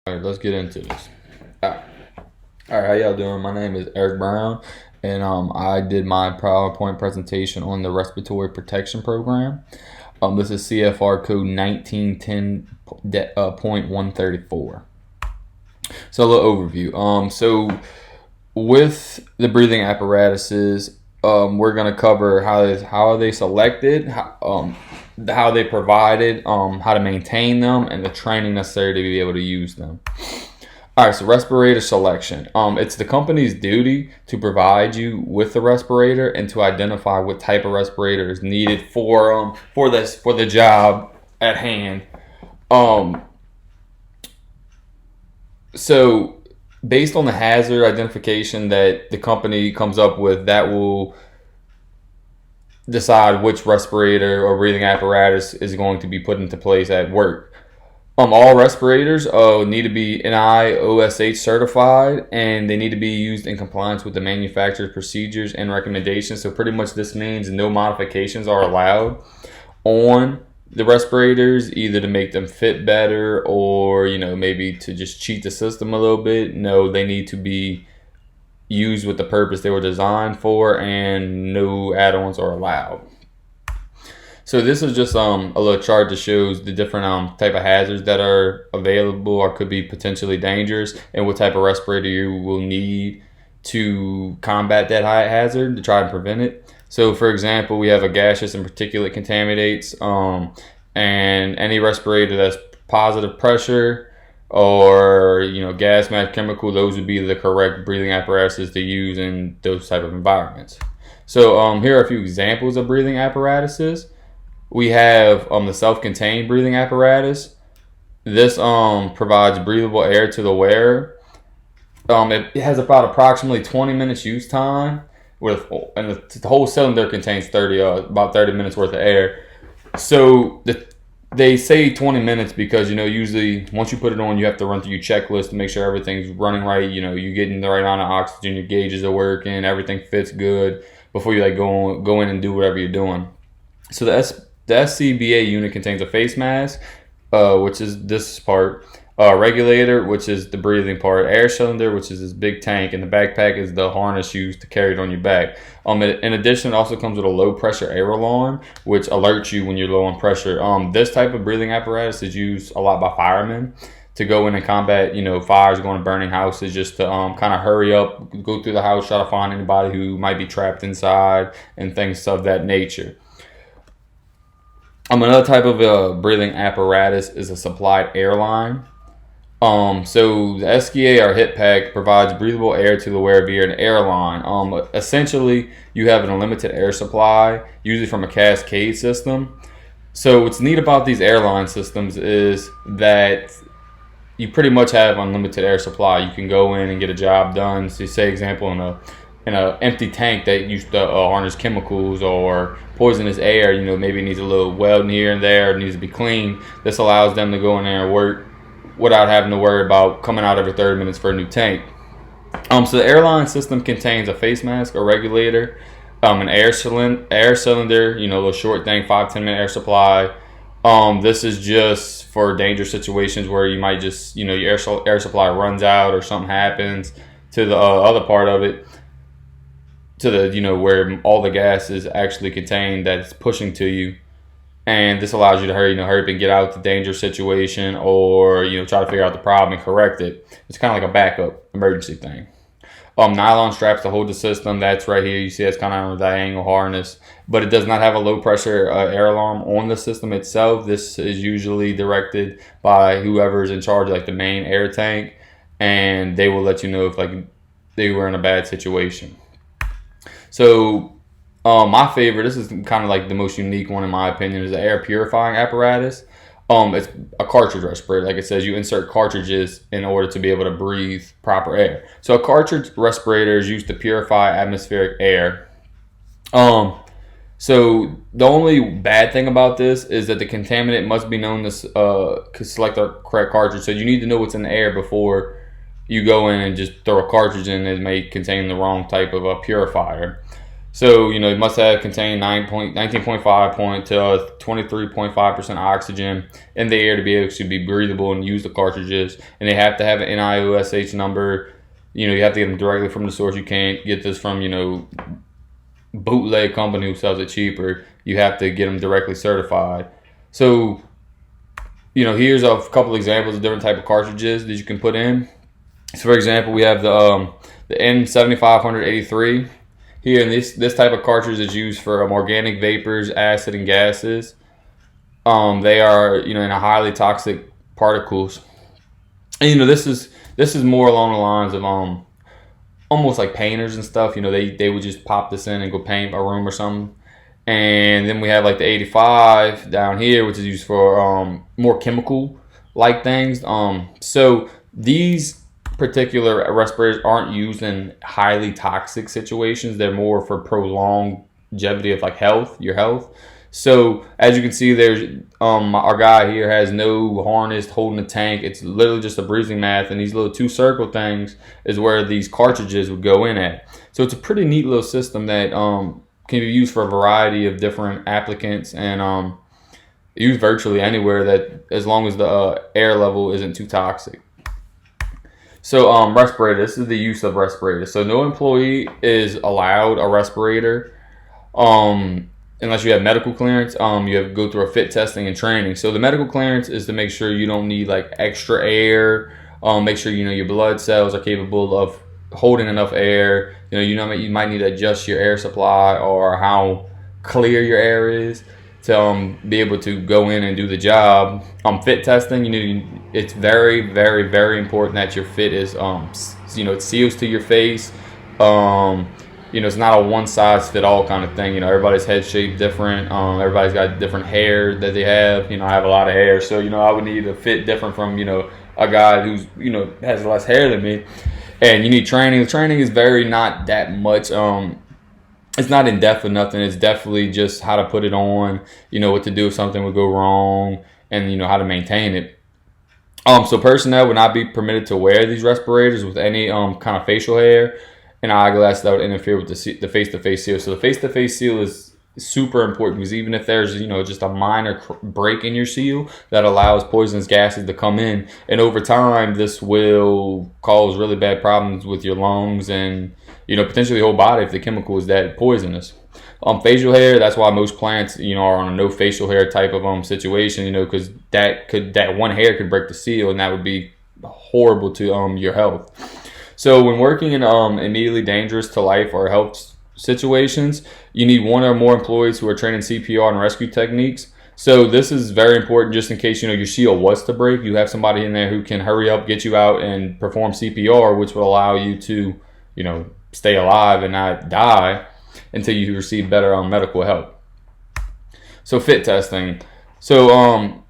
All right, let's get into this. All right, how y'all doing? My name is Eric Brown, and I did my PowerPoint presentation on the respiratory protection program. This is CFR code 1910.134. So a little overview. So with the breathing apparatuses, we're gonna cover how are they selected, how they provided, how to maintain them, and the training necessary to be able to use them. All right, so respirator selection. It's the company's duty to provide you with the respirator and to identify what type of respirator is needed for the job at hand. So based on the hazard identification that the company comes up with, that will decide which respirator or breathing apparatus is going to be put into place at work. All respirators need to be NIOSH certified, and they need to be used in compliance with the manufacturer's procedures and recommendations. So pretty much this means no modifications are allowed on the respirators, either to make them fit better or maybe to just cheat the system a little bit. No, they need to be used with the purpose they were designed for, and no add-ons are allowed. So this is just a little chart that shows the different type of hazards that are available or could be potentially dangerous, and what type of respirator you will need to combat that high hazard to try to prevent it. So for example, we have a gaseous and particulate contaminants, and any respirator that's positive pressure or gas, mass, chemical, those would be the correct breathing apparatuses to use in those type of environments. So here are a few examples of breathing apparatuses. We have the self-contained breathing apparatus. This provides breathable air to the wearer. It has about approximately 20 minutes use time, and the whole cylinder contains about 30 minutes worth of air. So they say 20 minutes because usually once you put it on, you have to run through your checklist to make sure everything's running right. You're getting the right amount of oxygen, your gauges are working, everything fits good before you go in and do whatever you're doing. So the SCBA unit contains a face mask, which is this part, regulator, which is the breathing part, air cylinder, which is this big tank, and the backpack is the harness used to carry it on your back. In addition, it also comes with a low pressure air alarm, which alerts you when you're low on pressure. This type of breathing apparatus is used a lot by firemen to go in and combat, fires, going to burning houses, just to kind of hurry up, go through the house, try to find anybody who might be trapped inside, and things of that nature. Another type of breathing apparatus is a supplied air line. So the SCA or hip pack provides breathable air to the wearer via an air line. Essentially, you have an unlimited air supply, usually from a cascade system. So what's neat about these airline systems is that you pretty much have unlimited air supply. You can go in and get a job done. So say example in an empty tank that used to harness chemicals or poisonous air, maybe it needs a little welding here and there, it needs to be clean. This allows them to go in there and work without having to worry about coming out every 30 minutes for a new tank. So the airline system contains a face mask, a regulator, an air cylinder, a little short thing, 5-10 minute air supply. This is just for dangerous situations where you might just, your air supply runs out or something happens to the other part of it, to the where all the gas is actually contained that's pushing to you, and this allows you to hurry up and get out the dangerous situation, or try to figure out the problem and correct it. It's kind of like a backup emergency thing. Nylon straps to hold the system. That's right here. You see it's kind of on a diagonal harness, but it does not have a low pressure air alarm on the system itself. This is usually directed by whoever's in charge, like the main air tank, and they will let you know if they were in a bad situation. So my favorite, this is kind of like the most unique one in my opinion, is the air purifying apparatus. It's a cartridge respirator. Like it says, you insert cartridges in order to be able to breathe proper air. So a cartridge respirator is used to purify atmospheric air. So the only bad thing about this is that the contaminant must be known to select the correct cartridge. So you need to know what's in the air before you go in and just throw a cartridge in that may contain the wrong type of a purifier. So, it must have contained 19.5 to 23.5% oxygen in the air to be able to be breathable and use the cartridges. And they have to have an NIOSH number. You have to get them directly from the source. You can't get this from, bootleg company who sells it cheaper. You have to get them directly certified. So, here's a couple examples of different type of cartridges that you can put in. So, for example, we have the N7583. Here, and this type of cartridge is used for organic vapors, acid, and gases. They are, in a highly toxic particles. And this is more along the lines of almost like painters and stuff. They would just pop this in and go paint a room or something. And then we have like the 85 down here, which is used for more chemical like things. So these particular respirators aren't used in highly toxic situations. They're more for prolonged longevity of like your health. So as you can see, there's our guy here has no harness holding the tank. It's literally just a breathing mask, and these little 2 circle things is where these cartridges would go in at. So it's a pretty neat little system that can be used for a variety of different applicants, and used virtually anywhere, that as long as the air level isn't too toxic. So respirator, this is the use of respirators. So no employee is allowed a respirator unless you have medical clearance. You have to go through a fit testing and training. So the medical clearance is to make sure you don't need like extra air. Make sure your blood cells are capable of holding enough air. You might need to adjust your air supply or how clear your air is to be able to go in and do the job. Fit testing, it's very, very, very important that your fit is it seals to your face. It's not a one size fit all kind of thing. Everybody's head shape different. Everybody's got different hair that they have. I have a lot of hair, so I would need a fit different from a guy who's has less hair than me. And you need training. The training is not that much. It's not in depth or nothing. It's definitely just how to put it on. What to do if something would go wrong, and how to maintain it. So personnel would not be permitted to wear these respirators with any kind of facial hair and eyeglasses that would interfere with the face-to-face seal. So the face-to-face seal is super important, because even if there's just a minor break in your seal, that allows poisonous gases to come in, and over time this will cause really bad problems with your lungs and potentially the whole body if the chemical is that poisonous. Facial hair, that's why most plants are on a no facial hair type of situation, because that one hair could break the seal, and that would be horrible to your health. So when working in immediately dangerous to life or health situations, you need one or more employees who are trained in CPR and rescue techniques. So this is very important, just in case your seal was to break. You have somebody in there who can hurry up, get you out, and perform CPR, which will allow you to stay alive and not die until you receive better medical help. So fit testing. So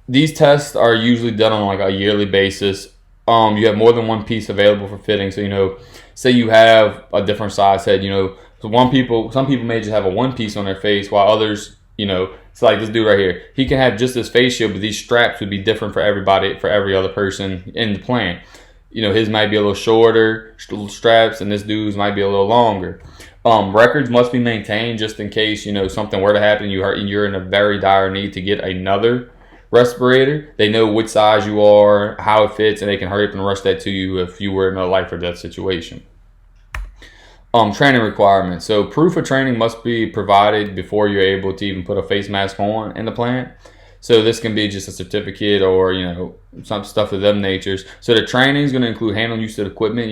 these tests are usually done on like a yearly basis. You have more than one piece available for fitting. So say you have a different size head. So some people may just have a one piece on their face, while others, it's like this dude right here. He can have just this face shield, but these straps would be different for everybody, for every other person in the plant. His might be a little shorter straps, and this dude's might be a little longer. Records must be maintained just in case something were to happen. You're in a very dire need to get another respirator. They know which size you are, how it fits, and they can hurry up and rush that to you if you were in a life or death situation. Training requirements. So proof of training must be provided before you're able to even put a face mask on in the plant. So this can be just a certificate or some stuff of them natures. So the training is going to include handling use of equipment,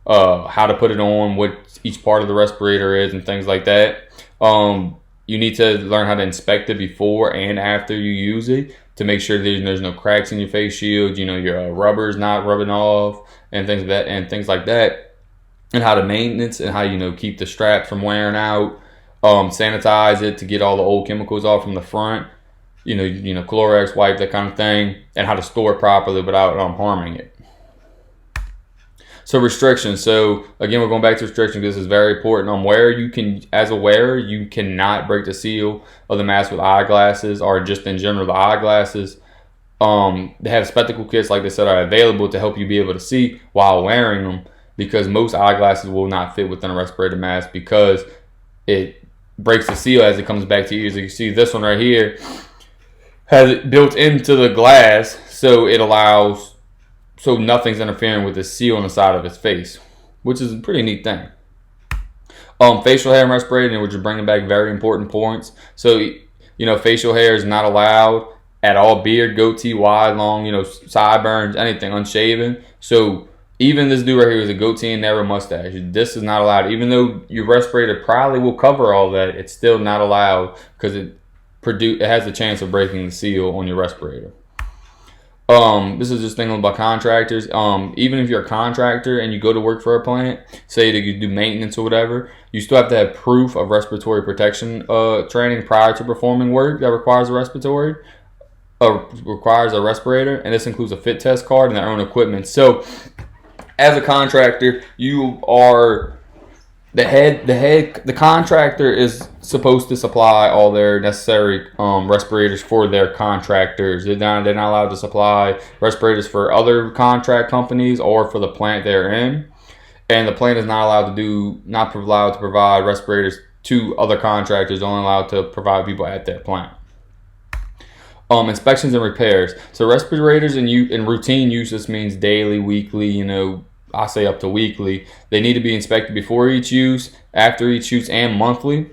how to put it on, what each part of the respirator is, and things like that. You need to learn how to inspect it before and after you use it to make sure that there's no cracks in your face shield. Your rubber's not rubbing off and things like that. And how to maintenance and how keep the straps from wearing out. Sanitize it to get all the old chemicals off from the front. Clorox wipe, that kind of thing, and how to store it properly without harming it. So restrictions. So again, we're going back to restrictions. This is very important. As a wearer, you cannot break the seal of the mask with eyeglasses, or just in general the eyeglasses. They have spectacle kits, like they said, are available to help you be able to see while wearing them, because most eyeglasses will not fit within a respirator mask, because it breaks the seal as it comes back to you. As you see, this one right here has it built into the glass, so it allows so nothing's interfering with the seal on the side of its face, which is a pretty neat thing. Facial hair and respirating, which are bringing back very important points. So, facial hair is not allowed at all. Beard, goatee, wide, long, sideburns, anything, unshaven. So even this dude right here is a goatee and never a mustache. This is not allowed. Even though your respirator probably will cover all that, it's still not allowed because it has a chance of breaking the seal on your respirator. This is just thinking about contractors. Even if you're a contractor and you go to work for a plant, say that you do maintenance or whatever, you still have to have proof of respiratory protection training prior to performing work that requires a respirator, and this includes a fit test card and their own equipment. So, as a contractor, you are the contractor is supposed to supply all their necessary respirators for their contractors. They're not allowed to supply respirators for other contract companies or for the plant they're in. And the plant is not allowed to provide respirators to other contractors, only allowed to provide people at that plant. Inspections and repairs. So respirators in routine use, this means daily, weekly, I say up to weekly. They need to be inspected before each use, after each use, and monthly.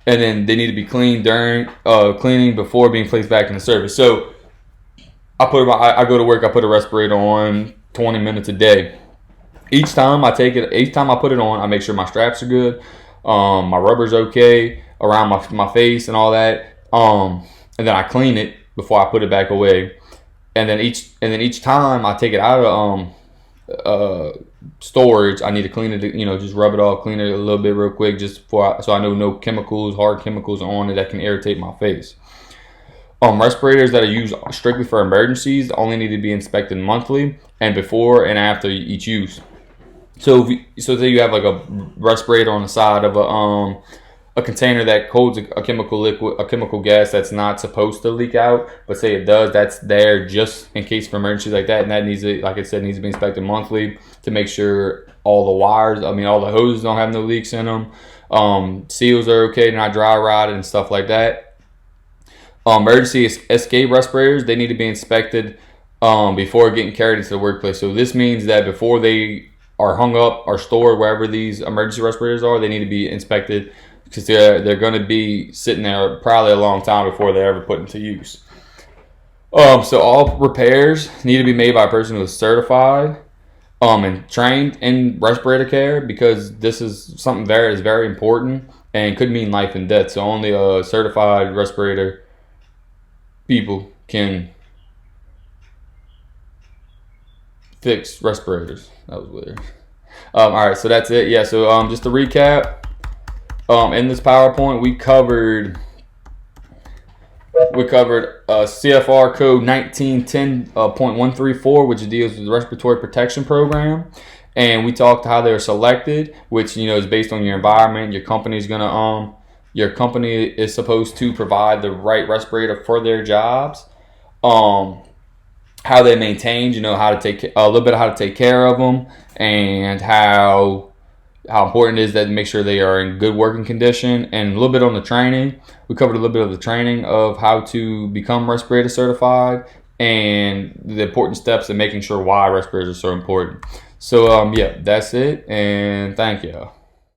And then they need to be cleaned during cleaning before being placed back in the service. So I go to work, I put a respirator on 20 minutes a day. Each time I put it on, I make sure my straps are good, my rubber's okay around my face and all that. And then I clean it before I put it back away. And then each time I take it out of storage, I need to clean it, just rub it off, clean it a little bit real quick, so I know no hard chemicals are on it that can irritate my face. Respirators that are used strictly for emergencies only need to be inspected monthly and before and after each use. So say you have like a respirator on the side of a container that holds a chemical gas that's not supposed to leak out, but say it does, that's there just in case of emergencies like that, and that needs to, like I said, needs to be inspected monthly to make sure all the wires, all the hoses don't have no leaks in them, seals are okay, not dry rotted and stuff like that. Emergency escape respirators, they need to be inspected before getting carried into the workplace. So this means that before they are hung up or stored wherever these emergency respirators are, they need to be inspected, because they're going to be sitting there probably a long time before they're ever put into use. So all repairs need to be made by a person who is certified and trained in respirator care, because this is something that is very important and could mean life and death. So only a certified respirator people can fix respirators. That was weird. All right, so that's it. Yeah, so just to recap, in this PowerPoint, we covered CFR code 1910.134, which deals with the respiratory protection program, and we talked how they're selected, which is based on your environment. Your company is supposed to provide the right respirator for their jobs. How they maintained, how to take a little bit of how to take care of them, and how important it is that make sure they are in good working condition, and a little bit on the training. We covered a little bit of the training of how to become respirator certified and the important steps in making sure why respirators are so important. So yeah, that's it, and thank you.